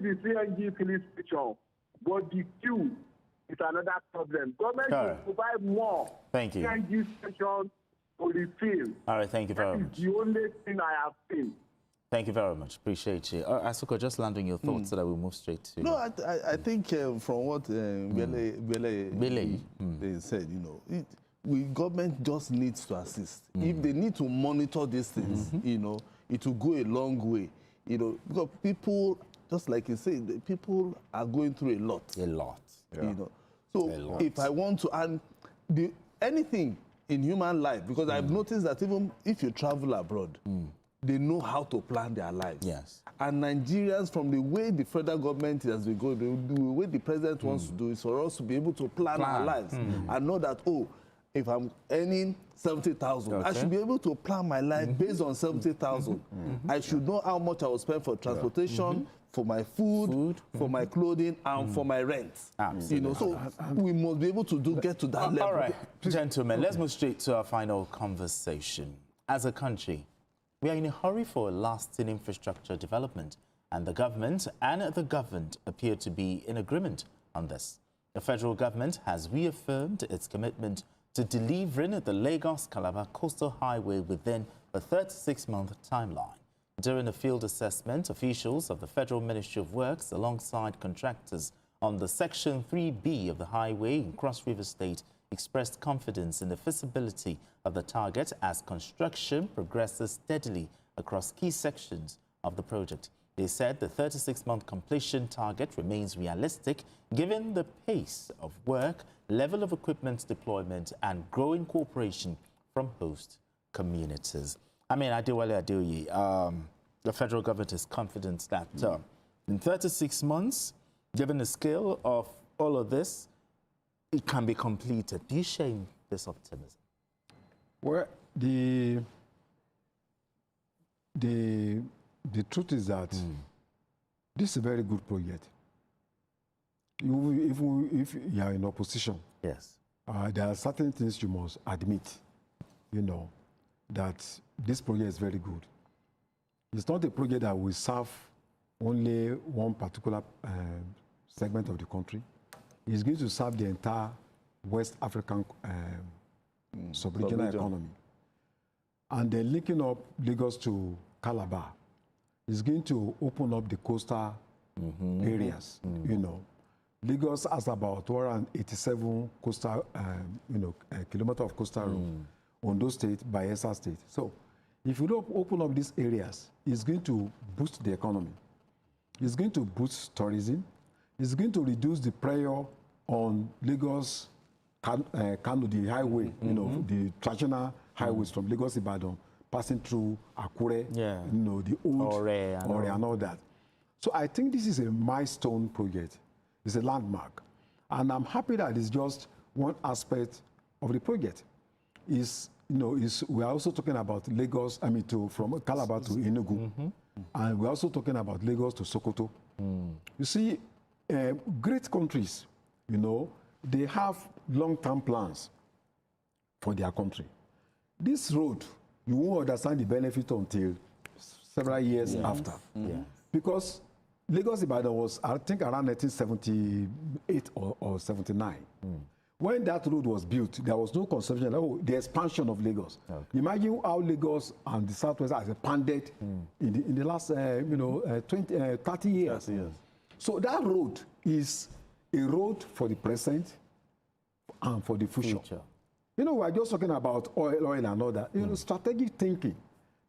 the CNG filling station, but the queue is another problem. Government should provide more CNG stations to refill. All right, thank you very much. That is the only thing I have seen. Thank you very much. Appreciate you. Asuko, just landing your thoughts so that we move straight to... No, I think from what Bele said, you know, government just needs to assist. If they need to monitor these things, you know, it will go a long way. You know, because people, just like you said, the people are going through a lot. A lot. Yeah. You know, so if I want to, and anything in human life, because I've noticed that even if you travel abroad, they know how to plan their lives. Yes. And Nigerians, from the way the federal government has been going, the way the president wants to do is for us to be able to plan our lives and know that, oh, if I'm earning 70,000, I should be able to plan my life based on 70,000. I should know how much I will spend for transportation, for my food, for my clothing, and for my rent. Absolutely. You know, so we must be able to get to that level. All right, gentlemen, let's move straight to our final conversation. As a country, we are in a hurry for a lasting infrastructure development, and the government and the governed appear to be in agreement on this. The federal government has reaffirmed its commitment to delivering the Lagos-Calabar coastal highway within a 36-month timeline. During a field assessment, officials of the Federal Ministry of Works, alongside contractors on the Section 3B of the highway in Cross River State, expressed confidence in the feasibility of the target as construction progresses steadily across key sections of the project. They said the 36-month completion target remains realistic given the pace of work, level of equipment deployment, and growing cooperation from host communities. I mean, the federal government is confident that in 36 months, given the scale of all of this, it can be completed. Do you share this optimism? Well, the truth is that this is a very good project. If you are in opposition, yes, there are certain things you must admit, you know, that this project is very good. It's not a project that will serve only one particular segment of the country. It's going to serve the entire West African sub-regional economy. And then linking up Lagos to Calabar is going to open up the coastal areas, you know. Lagos has about 287 coastal, kilometers of coastal road. Ondo State, Bayelsa State. So, if you don't open up these areas, it's going to boost the economy. It's going to boost tourism. It's going to reduce the pressure on Lagos, Kano, the highway, you know, the traditional highways from Lagos Ibadan, passing through Akure, you know, the old Ore and all that. So I think this is a milestone project. It's a landmark. And I'm happy that it's just one aspect of the project. We are also talking about Lagos, from Calabar to Enugu. And we're also talking about Lagos to Sokoto. You see, great countries, you know, they have long-term plans for their country. This road, you won't understand the benefit until several years after. Because Lagos Ibadan was, I think, around 1978 or 79. When that road was built, there was no conception of the expansion of Lagos. Imagine how Lagos and the Southwest has expanded in the last 30 years. So that road is a road for the present and for the future. You know, we're just talking about oil and all that. You know, strategic thinking.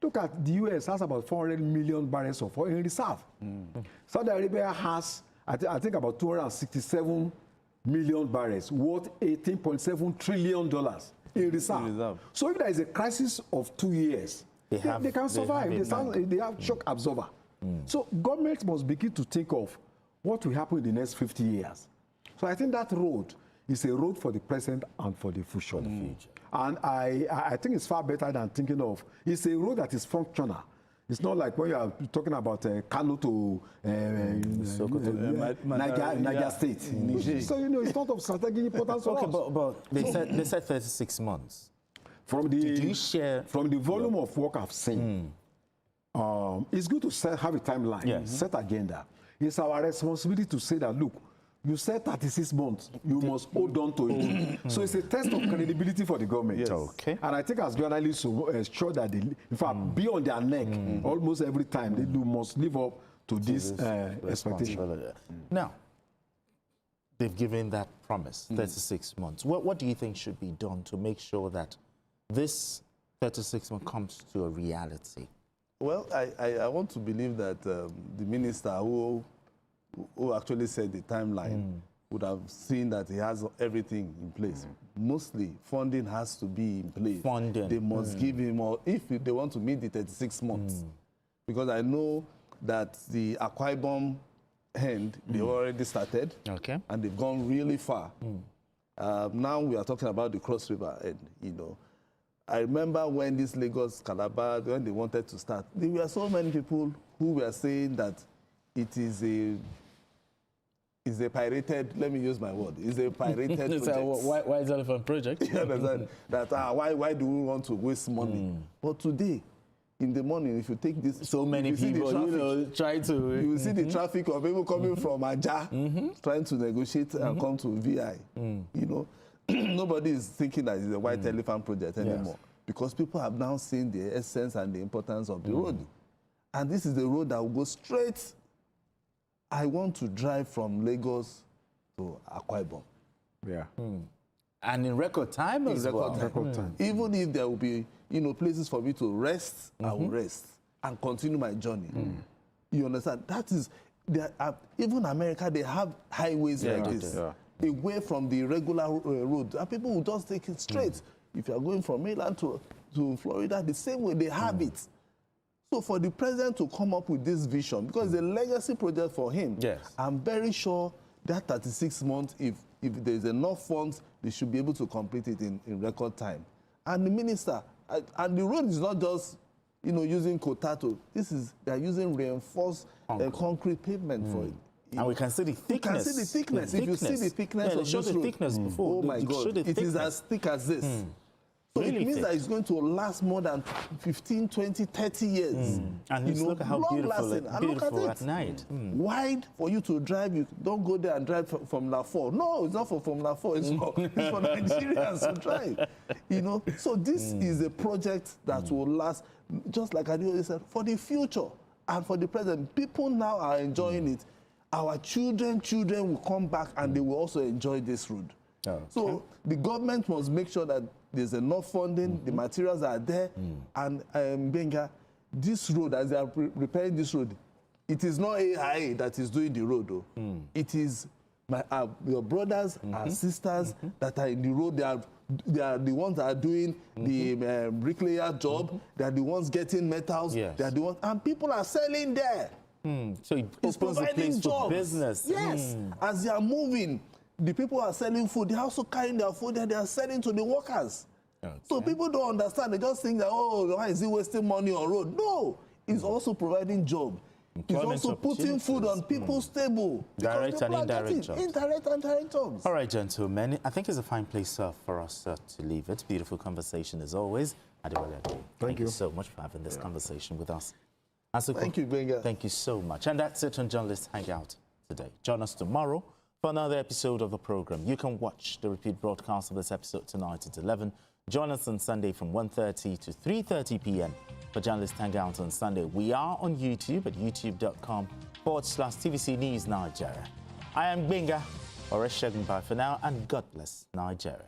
Look at the US has about 400 million barrels of oil in reserve. Saudi Arabia has, I think, about 267 million barrels, worth $18.7 trillion in reserve. So if there is a crisis of 2 years, they can survive. They have shock absorber. So government must begin to think of what will happen in the next 50 years. So I think that road is a road for the present and for the future. And I think it's far better than thinking of, it's a road that is functional. It's not like when you are talking about Kano to Niger State. So, you know, it's not of strategic importance for us. But they said 36 months. From the, Did you share? From the volume of work I've seen, it's good to have a timeline, set agenda. It's our responsibility to say that, look, you said 36 months, you must hold on to it. So it's a test of credibility for the government. Yes. Okay. And I think as journalists, to ensure that they, in fact, be on their neck almost every time, they must live up to this expectation. Now, they've given that promise, 36 months. What do you think should be done to make sure that this 36 months comes to a reality? Well, I want to believe that the minister who actually said the timeline would have seen that he has everything in place. Mostly, funding has to be in place. Funding. They must give him, or if they want to meet the 36 months. Because I know that the Akwa Ibom end, they already started. Okay. And they've gone really far. Now we are talking about the Cross River end, you know. I remember when this Lagos-Calabar, when they wanted to start, there were so many people who were saying that it is a pirated, let me use my word, it's a pirated project. Why is that a project? You understand? That, why do we want to waste money? But today, in the morning, if you take this... So many people, try to... You will see the traffic of people coming from Aja, trying to negotiate and come to VI. You know, nobody is thinking that it's a white elephant project anymore. Because people have now seen the essence and the importance of the road. And this is the road that will go straight. I want to drive from Lagos to Akwa Ibom. Yeah. And in record time as well. Record time. Even if there will be, you know, places for me to rest, I will rest and continue my journey. You understand? That is, even America, they have highways like this, away from the regular road. And people will just take it straight. If you are going from mainland to Florida, the same way they have it. So for the president to come up with this vision, because it's a legacy project for him, I'm very sure that 36 months, if there's enough funds, they should be able to complete it in record time. And the minister, and the road is not just, you know, using cotato. They're using reinforced concrete pavement for it. And we can see the thickness. You can see the thickness. If you see the thickness of this road, thickness before. Oh my God, it is as thick as this. So Really it means thick. that it's going to last more than 15, 20, 30 years. And you look at how beautiful at night. Wide for you to drive. You don't go there and drive from La4. No, it's not for Formula 4. It's for Nigerians to drive. You know. So this is a project that will last, just like Adio said, for the future and for the present. People now are enjoying it. Our children will come back and they will also enjoy this road. Okay. So the government must make sure that there's enough funding, the materials are there, and Benga, this road, as they are repairing this road, it is not AIA that is doing the road, though. It is your brothers and sisters that are in the road. They are the ones that are doing the bricklayer job. They are the ones getting metals. They are the ones, and people are selling there. So it opens the place for business. Yes, as they are moving. The people are selling food. They're also carrying their food and they are selling to the workers. Okay. So people don't understand. They just think that, oh, why is he wasting money on road? No, it's also providing job. It's also putting food on people's table. Direct and indirect jobs. Indirect and direct jobs. All right, gentlemen. I think it's a fine place for us to leave it. Beautiful conversation as always. Thank you so much for having this conversation with us. Thank you, Benga. Thank you so much. And that's it on Journalist Hangout today. Join us tomorrow for another episode of the program. You can watch the repeat broadcast of this episode tonight at 11. Join us on Sunday from 1:30 to 3:30 p.m. for Journalist Hangout on Sunday. We are on YouTube at youtube.com/TVC News Nigeria. I am Benga. Bye for now, and God bless Nigeria.